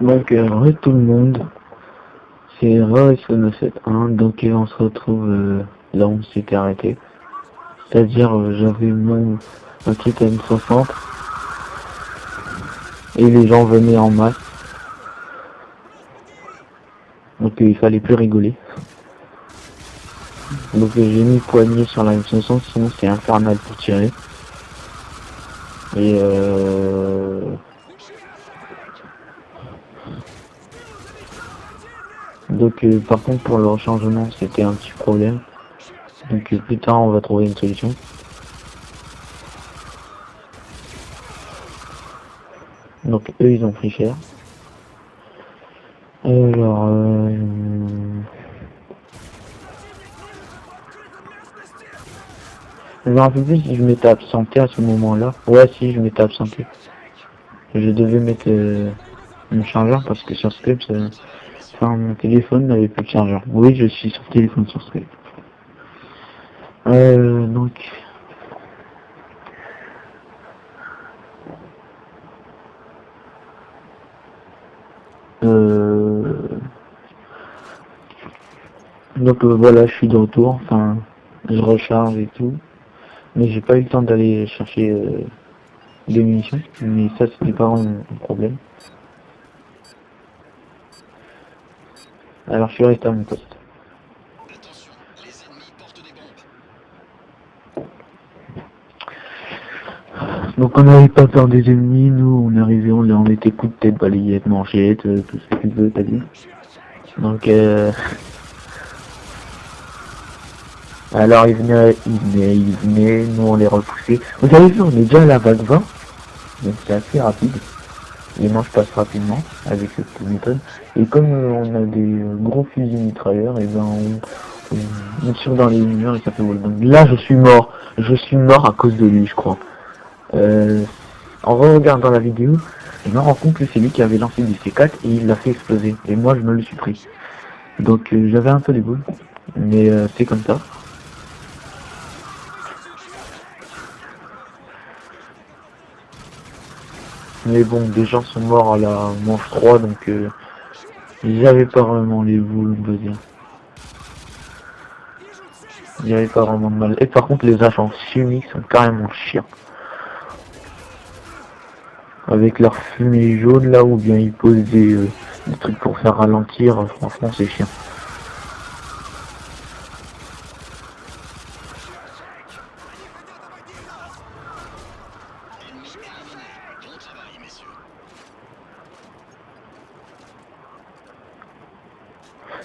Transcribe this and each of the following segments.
Donc, re tout le monde, c'est Re971, donc on se retrouve là où on s'était arrêté. C'est-à-dire, j'avais un truc à M60, et les gens venaient en masse, donc il fallait plus rigoler. Donc j'ai mis poignée sur la M60, sinon c'est infernal pour tirer. Et donc par contre pour le rechargement c'était un petit problème. Donc plus tard on va trouver une solution. Donc eux ils ont pris cher. Alors je me rappelle plus si je m'étais absenté à ce moment-là. Ouais, si je m'étais absenté. Je devais mettre mon chargeur parce que sur Skype, enfin, mon téléphone n'avait plus de chargeur. Oui, je suis sur téléphone sur Skype. Donc voilà, je suis de retour. Enfin, je recharge et tout. Mais j'ai pas eu le temps d'aller chercher des munitions. Mais ça, c'était pas un problème. Alors, je suis resté à mon poste. Donc, on n'avait pas peur des ennemis. Nous, on arrivait, on était coup de tête, balayette, manchette, tout ce que tu veux, t'as dit. Donc, alors ils venaient, nous on les repoussait. Vous avez vu, on est déjà à la vague 20, donc c'est assez rapide. Les manches passent rapidement avec cette méthode. Et comme on a des gros fusils mitrailleurs, et ben on tire dans les murs et ça fait wallbang. Là je suis mort à cause de lui je crois. En regardant la vidéo, je me rends compte que c'est lui qui avait lancé du C4 et il l'a fait exploser. Et moi je me le suis pris. Donc j'avais un peu des boules, mais c'est comme ça. Mais bon, des gens sont morts à la manche 3, donc j'avais pas vraiment les boules, on va dire. Il n'y avait pas vraiment de mal. Et par contre, les agents chimiques sont carrément chiants. Avec leur fumée jaune là, ou bien ils posent des trucs pour faire ralentir, franchement c'est chiant.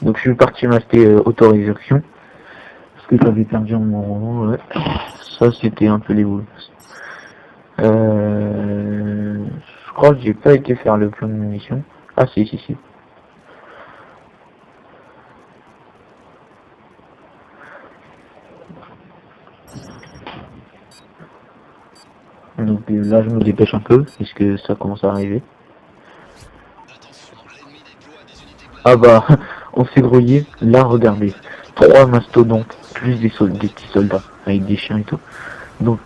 Donc je suis parti m'acheter autorisation. Parce que j'avais perdu un moment, ouais. Ça c'était un peu les boules. Je crois que j'ai pas été faire le plein de munitions. Ah si. Donc là je me dépêche un peu, puisque ça commence à arriver. Ah bah, on s'est grouillé. Là regardez, 3 mastodontes, plus des petits soldats, avec des chiens et tout. Donc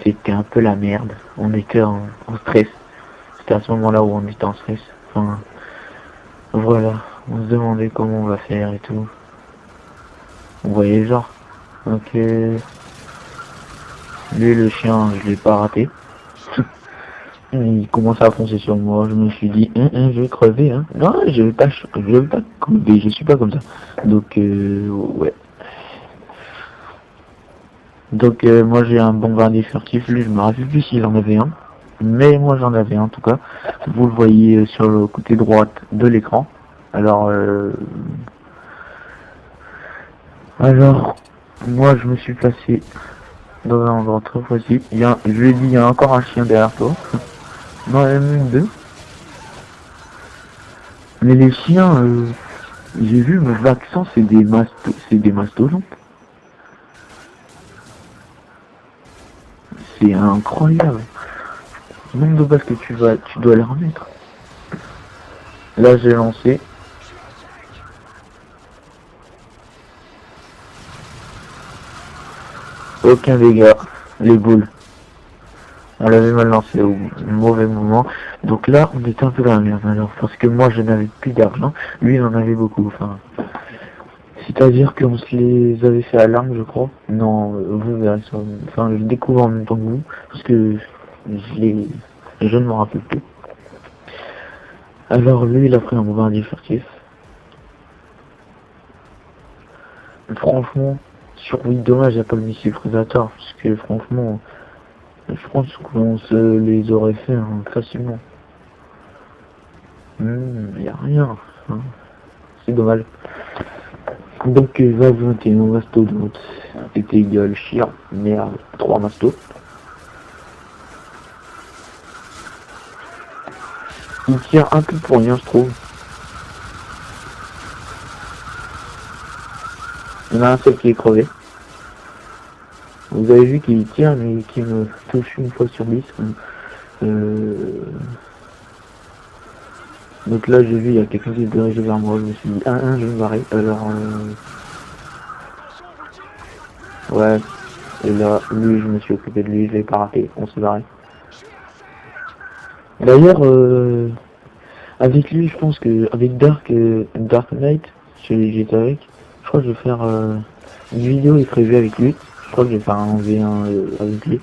c'était un peu la merde. On était en stress. C'était à ce moment-là où on était en stress. Enfin, voilà. On se demandait comment on va faire et tout. Vous voyez le genre. Donc lui le chien, je l'ai pas raté. Il commence à foncer sur moi. Je me suis dit, je vais crever, hein. Non, je vais pas crever. Je suis pas comme ça. Donc ouais. Donc moi j'ai un bombardier furtif. Lui, je me rappelle plus s'il en avait un. Mais moi j'en avais un en tout cas. Vous le voyez sur le côté droite de l'écran. Alors moi je me suis placé dans un endroit très facile. Je lui ai dit, il y a encore un chien derrière toi. Non, il y en a même deux. Mais les chiens, j'ai vu, mais l'accent c'est des mastodontes. C'est incroyable. Le nombre de balles que tu dois leur mettre. Là j'ai lancé. Aucun dégât. Les boules. On l'avait mal lancé au mauvais moment. Donc là, on était un peu dans la merde alors, parce que moi je n'avais plus d'argent, lui il en avait beaucoup, enfin. C'est-à-dire qu'on se les avait fait à l'arme, je crois. Non, vous verrez ça. Enfin, je découvre en même temps que vous, parce que je ne me rappelle plus. Alors lui, il a pris un bombardier furtif. Franchement, sur oui, dommage, il n'y a pas le missile Predator, parce que franchement, je pense qu'on se les aurait fait hein, facilement. Y a rien. Hein. C'est dommage. Donc, va 21 mastodonte. C'était égal, chien, merde, 3 mastos. Il tire un peu pour rien, je trouve. Il y en a un seul qui est crevé. Vous avez vu qu'il tire, mais qui me touche une fois sur 10. Donc là, j'ai vu, il y a quelqu'un qui se dirige vers moi. Je me suis dit, je vais me barrer. Alors, ouais. Et là, lui, je me suis occupé de lui, je l'ai pas raté. On s'est barré. D'ailleurs, avec lui, je pense que avec Dark Knight, celui que j'étais avec, je crois que je vais faire une vidéo est prévue avec lui. Je crois que je vais faire un V1 avec lui.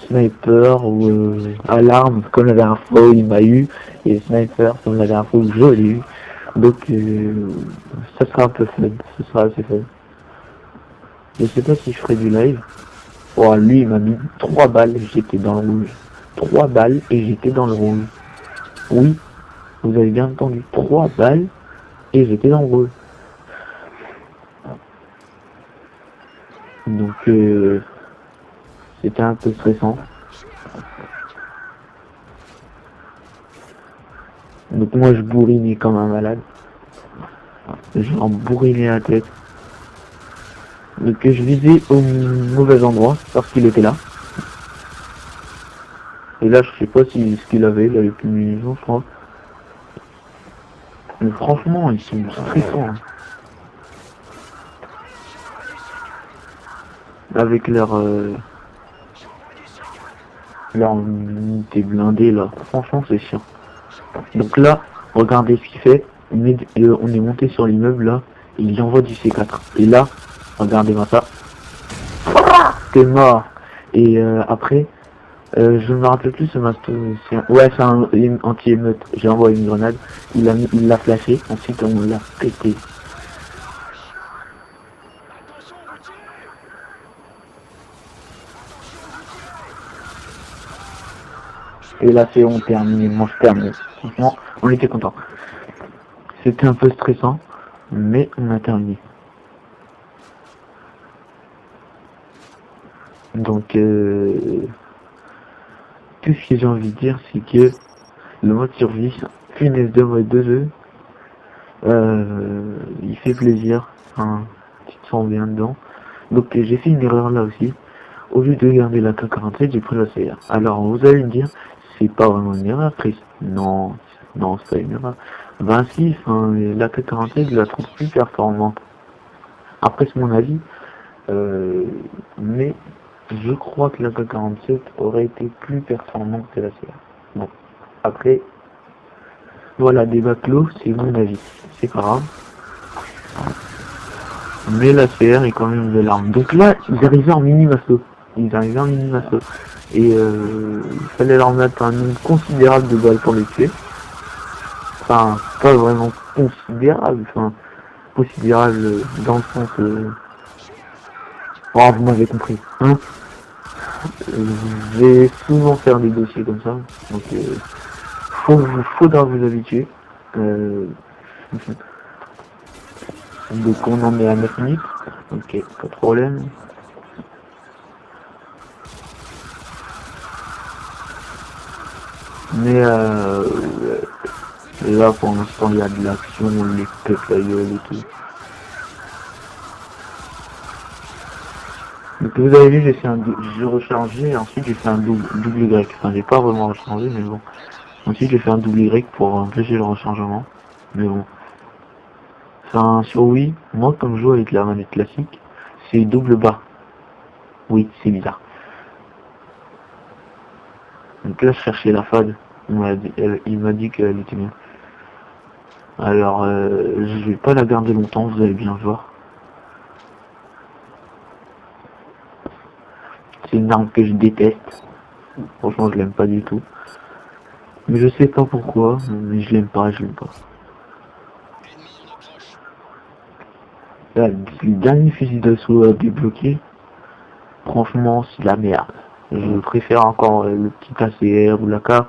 Sniper ou alarme, comme la dernière fois où il m'a eu, et sniper, comme la dernière fois où je l'ai eu. Donc ça sera un peu fun, ce sera assez fun. Je sais pas si je ferai du live. Oh, lui il m'a mis 3 balles, j'étais dans le rouge. 3 balles et j'étais dans le rouge. Oui, vous avez bien entendu, 3 balles et j'étais dans le rouge. Donc c'était un peu stressant. Donc moi je bourrinais comme un malade. J'en bourrinais la tête. Donc je visais au mauvais endroit parce qu'il était là. Et là je sais pas si ce qu'il avait, il avait plus de munitions je crois. Mais franchement ils sont stressants. Hein. Avec leur unité blindée là. Franchement c'est chiant. Donc là, regardez ce qu'il fait. On est monté sur l'immeuble là. Et il envoie du C4. Et là, regardez-moi ça. T'es mort. Et après, je ne me rappelle plus ce masto. Ouais, c'est un anti-émeute. J'ai envoyé une grenade. Il l'a flashé. Ensuite, on l'a pété. Et là, c'est on termine. Moi, je termine. Franchement, on était content. C'était un peu stressant, mais on a terminé. Donc, tout ce que j'ai envie de dire, c'est que le mode survie, finesse de mode 2 il fait plaisir, hein, tu te sens bien dedans. Donc j'ai fait une erreur là aussi. Au lieu de garder la K47, j'ai pris la CR. Alors vous allez me dire, c'est pas vraiment une erreur, Chris. Non, non, c'est pas une erreur. Ben si, la K47, je la trouve plus performante. Après c'est mon avis, mais je crois que la K47 aurait été plus performante que la CR. Bon, après, voilà, débat clos, c'est mon avis. C'est pas grave. Mais la CR est quand même de l'arme. Donc là, ils arrivaient en mini-masso. Et il fallait leur mettre un nombre considérable de balles pour les tuer. Enfin, pas vraiment considérable. Enfin, considérable dans le sens... Oh, vous m'avez compris. Hein, je vais souvent faire des dossiers comme ça. Donc, faudra vous habituer. Donc on en est à 9 minutes. Ok, pas de problème. Mais là pour l'instant il y a de l'action, on les pète la gueule et tout. Donc vous avez vu, j'ai rechargé et ensuite j'ai fait un double Y. Enfin j'ai pas vraiment rechargé mais bon. Ensuite j'ai fait un double Y pour empêcher le rechargement. Mais bon. Enfin sur Wii, moi comme je joue avec la manette classique, c'est double bas. Oui, c'est bizarre. Donc là je cherchais la FAD. il m'a dit qu'elle était bien. Alors, je vais pas la garder longtemps, vous allez bien voir. C'est une arme que je déteste. Franchement, je l'aime pas du tout. Mais je sais pas pourquoi, mais je l'aime pas. Là, le dernier fusil d'assaut à débloquer, franchement, c'est de la merde. Je préfère encore le petit ACR ou la K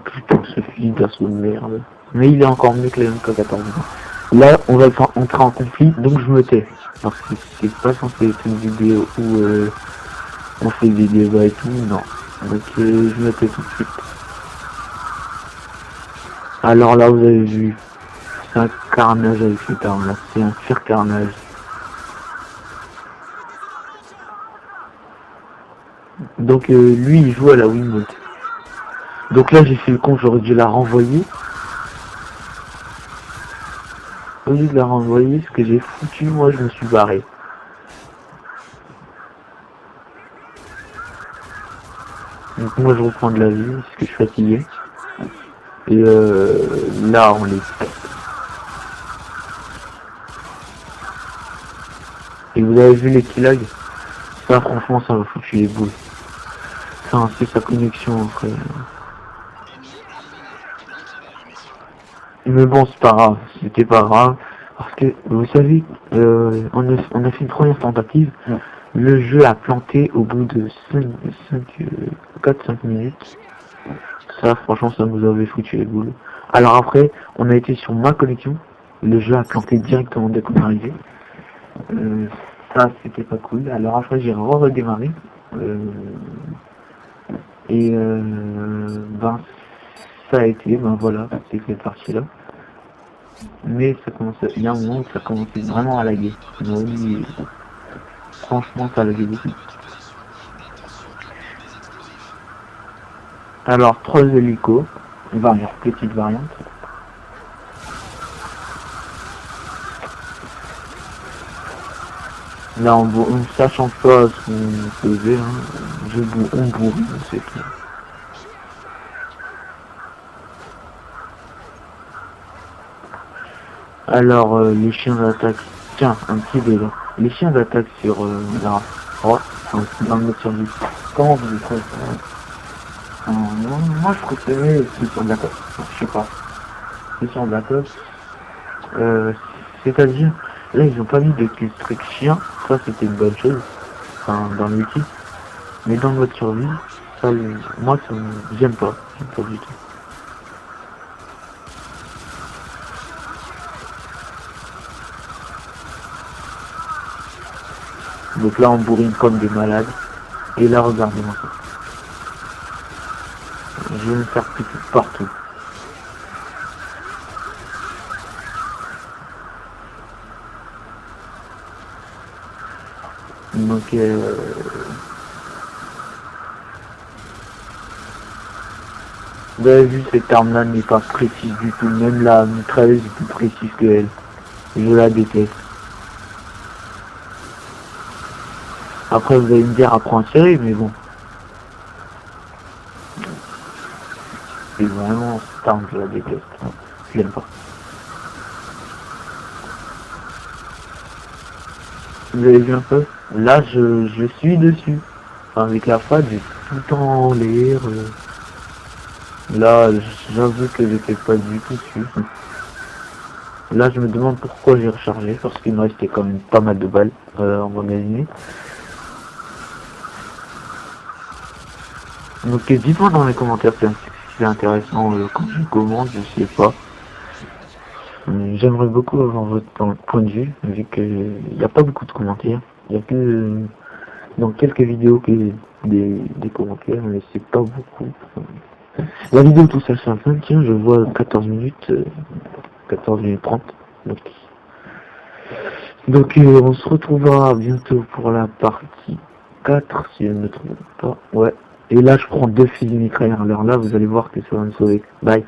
plutôt que ce fusil d'assaut de merde. Mais il est encore mieux que le MK14. Là, on va entrer en conflit, donc je me tais. Parce que c'est pas censé être une vidéo où on fait des débats et tout, non. Donc je me tais tout de suite. Alors là, vous avez vu, c'est un carnage avec cette arme là, c'est un pur carnage. Donc lui, il joue à la Wiimote. Donc là, j'ai fait le con, j'aurais dû la renvoyer. Au lieu de la renvoyer, ce que j'ai foutu, moi, je me suis barré. Donc moi, je reprends de la vie, parce que je suis fatigué. Et là, on les fait. Et vous avez vu les keylogs? Ça, franchement, ça m'a foutu les boules. Ça, c'est sa connexion, après. Mais bon, c'est pas grave, c'était pas grave. Parce que, vous savez, on a fait une première tentative. Le jeu a planté au bout de 4-5 minutes. Ça, franchement, ça nous avait foutu les boules. Alors après, on a été sur ma connexion. Le jeu a planté directement dès qu'on est arrivé. Ça, c'était pas cool. Alors après, j'ai redémarré. Ben, ça a été, ben voilà, c'est cette partie-là. Mais ça commençait, il y a un moment où ça commençait vraiment à laguer. Oui, franchement, ça laguait beaucoup. Alors, 3 hélicos, petite variante. Là, on sachant pas ce qu'on faisait, hein, on bourre, c'est tout. Alors, les chiens d'attaque, tiens, un petit débat. Les chiens d'attaque sur la droite, dans le mode survie, comment vous les trouvez? Moi, je préférais ceux sur Black Ops, je sais pas. Ceux sur Black Ops, c'est-à-dire, là, ils ont pas mis de truc chien, ça c'était une bonne chose, enfin, dans l'outil. Mais dans le mode survie, ça, moi, j'aime pas du tout. Donc là, on bourrine comme des malades. Et là, regardez-moi ça. Je vais me faire piquer partout. Donc, vous avez vu, cette arme-là n'est pas précise du tout. Même la mitrailleuse est plus précise que elle. Je la déteste. Après, vous allez me dire, apprends à tirer, mais bon. C'est vraiment cette arme, je la déteste. Je l'aime pas. Vous avez vu un peu? Là, je suis dessus. Enfin, avec la FAD, j'ai tout le temps en l'air. Là, j'avoue que j'étais pas du tout dessus. Là, je me demande pourquoi j'ai rechargé, parce qu'il me restait quand même pas mal de balles en magasiné. Donc, dites-moi dans les commentaires si c'est intéressant quand je commande, je sais pas. J'aimerais beaucoup avoir votre point de vue, vu qu'il n'y a pas beaucoup de commentaires. Il y a que dans quelques vidéos que des commentaires, mais c'est pas beaucoup. La vidéo tout ça c'est la fin, tiens, je vois 14 minutes 30. Donc on se retrouvera bientôt pour la partie 4, si je ne me trompe pas. Ouais. Et là je prends 2 fusils mitrailleurs. Alors là vous allez voir que ça va me sauver. Bye.